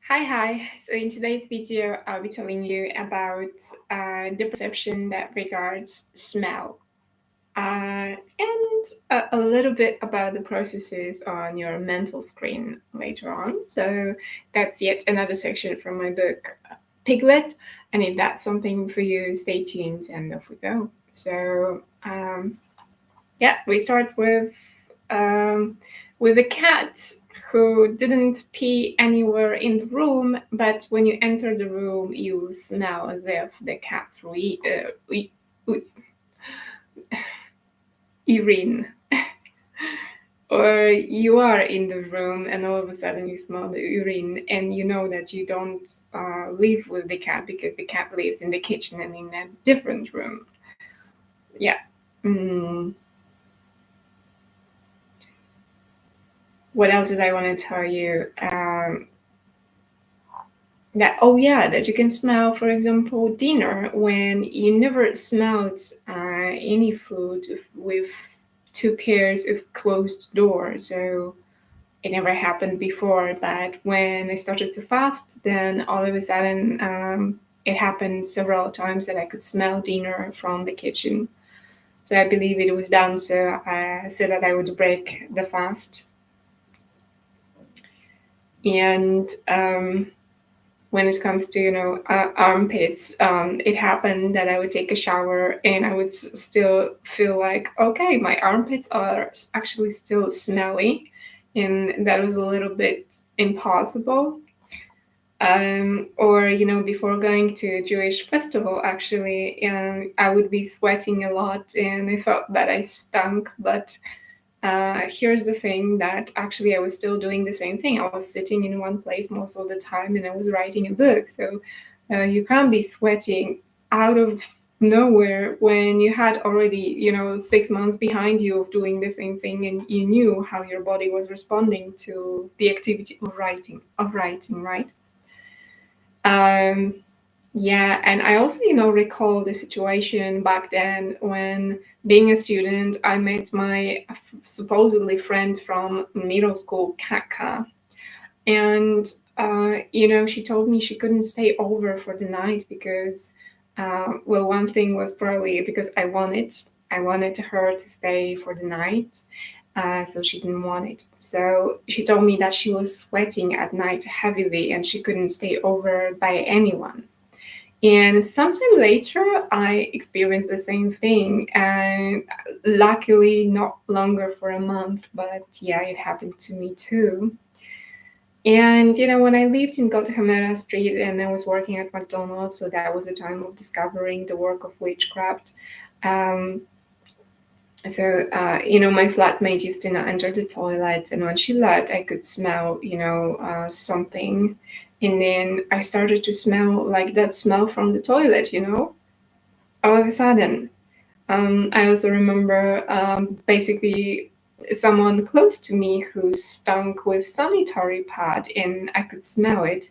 Hi. So in today's video, I'll be telling you about the perception that regards smell and a little bit about the processes on your mental screen later on. So that's yet another section from my book, Piglet. And if that's something for you, stay tuned and off we go. So we start with a cat who didn't pee anywhere in the room, but when you enter the room, you smell as if the cat's urine. Or you are in the room and all of a sudden you smell the urine and you know that you don't live with the cat because the cat lives in the kitchen and in a different room. Yeah. Mm. What else did I want to tell you? That you can smell, for example, dinner when you never smelled any food with two pairs of closed doors. So it never happened before, but when I started to fast, then all of a sudden it happened several times that I could smell dinner from the kitchen. So I believe it was done so that I would break the fast. And when it comes to armpits, it happened that I would take a shower and I would still feel like, okay, my armpits are actually still smelly, and that was a little bit impossible. Or before going to a Jewish festival, actually, I would be sweating a lot and I felt that I stunk. But here's the thing, that actually I was still doing the same thing. I was sitting in one place most of the time and I was writing a book. So you can't be sweating out of nowhere when you had already, 6 months behind you of doing the same thing, and you knew how your body was responding to the activity of writing, right? Um, yeah, and I also, recall the situation back then when, being a student, I met my supposedly friend from middle school, Kaka, and she told me she couldn't stay over for the night because, well, one thing was probably because I wanted her to stay for the night, so she didn't want it. So she told me that she was sweating at night heavily and she couldn't stay over by anyone. And sometime later, I experienced the same thing, and luckily, not longer for a month, but yeah, it happened to me too. And when I lived in Guadalajara Street and I was working at McDonald's, so that was a time of discovering the work of witchcraft. Um, my flatmate used to not enter the toilet, and when she left, I could smell, something. And then I started to smell like that smell from the toilet. All of a sudden. I also remember basically someone close to me who stunk with sanitary pad, and I could smell it.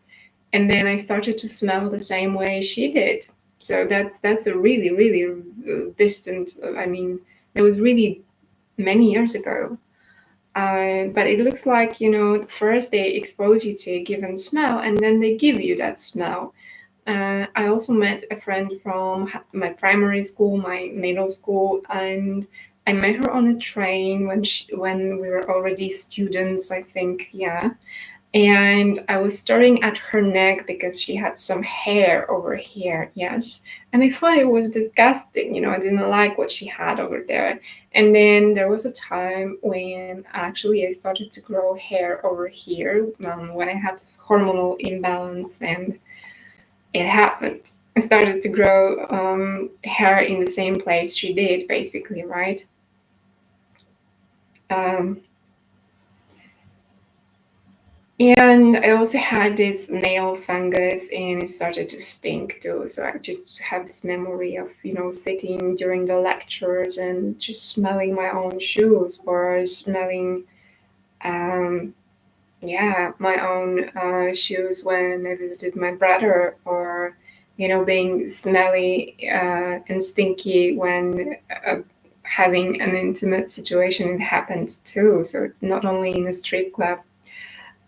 And then I started to smell the same way she did. So that's a really really distant. I mean, it was really many years ago. But it looks like first they expose you to a given smell, and then they give you that smell. I also met a friend from my primary school, my middle school, and I met her on a train when we were already students, I think, yeah. And I was staring at her neck because she had some hair over here, yes. And I thought it was disgusting, I didn't like what she had over there. And then there was a time when actually I started to grow hair over here when I had hormonal imbalance, and it happened. I started to grow hair in the same place she did, basically, right? Um, and I also had this nail fungus, and it started to stink too. So I just have this memory of, sitting during the lectures and just smelling my own shoes, or smelling, um, yeah, my own shoes when I visited my brother, or being smelly and stinky when having an intimate situation. It happened too. So it's not only in a street club.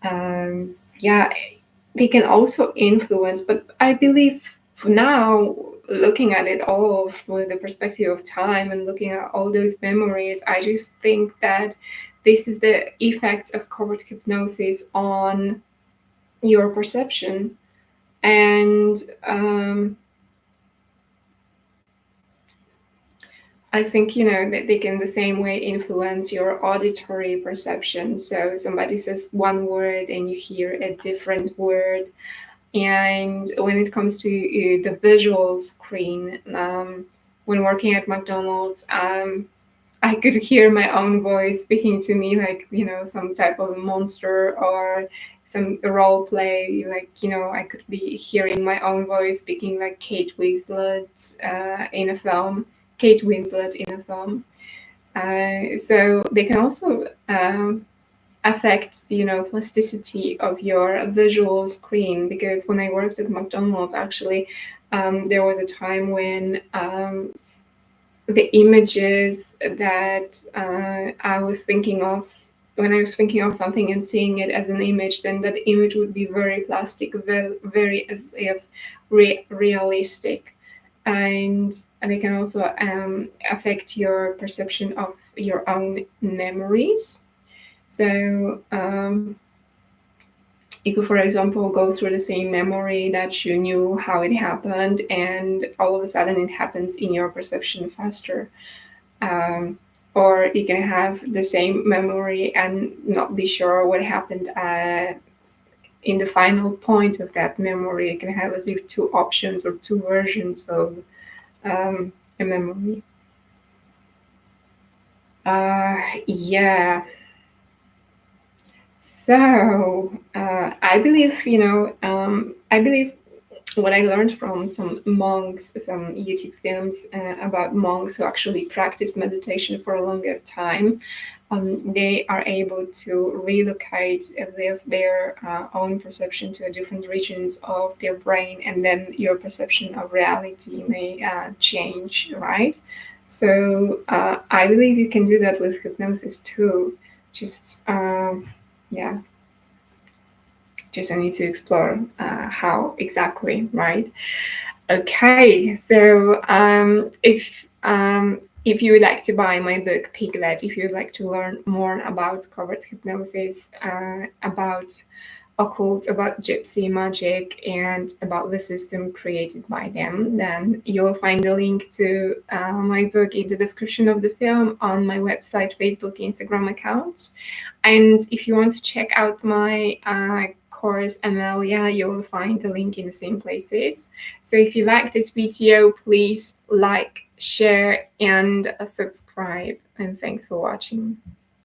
Yeah, they can also influence, but I believe for now, looking at it all with the perspective of time and looking at all those memories, I just think that this is the effect of covert hypnosis on your perception. And I think, that they can the same way influence your auditory perception. So somebody says one word and you hear a different word. And when it comes to the visual screen, when working at McDonald's, I could hear my own voice speaking to me like, some type of monster or some role play. Like, I could be hearing my own voice speaking like in a film, Kate Winslet in a film. So they can also affect plasticity of your visual screen, because when I worked at McDonald's, actually, there was a time when the images that I was thinking of, when I was thinking of something and seeing it as an image, then that image would be very plastic, very, very as if realistic. And they can also affect your perception of your own memories. So you could, for example, go through the same memory that you knew how it happened, and all of a sudden it happens in your perception faster. Um, or you can have the same memory and not be sure what happened in the final point of that memory. You can have as if two options or two versions of a memory. Yeah. So I believe, I believe what I learned from some monks, some YouTube films about monks who actually practice meditation for a longer time. They are able to relocate as if their own perception to different regions of their brain, and then your perception of reality may change, right? So I believe you can do that with hypnosis too. Just yeah, just I need to explore how exactly, right? Okay, so if you would like to buy my book Piglet, if you'd like to learn more about covert hypnosis, about occult, about gypsy magic, and about the system created by them, then you'll find a link to my book in the description of the film on my website, Facebook, Instagram accounts. And if you want to check out my course Amelia, you will find a link in the same places. So if you like this video, please like, share, and subscribe. And thanks for watching.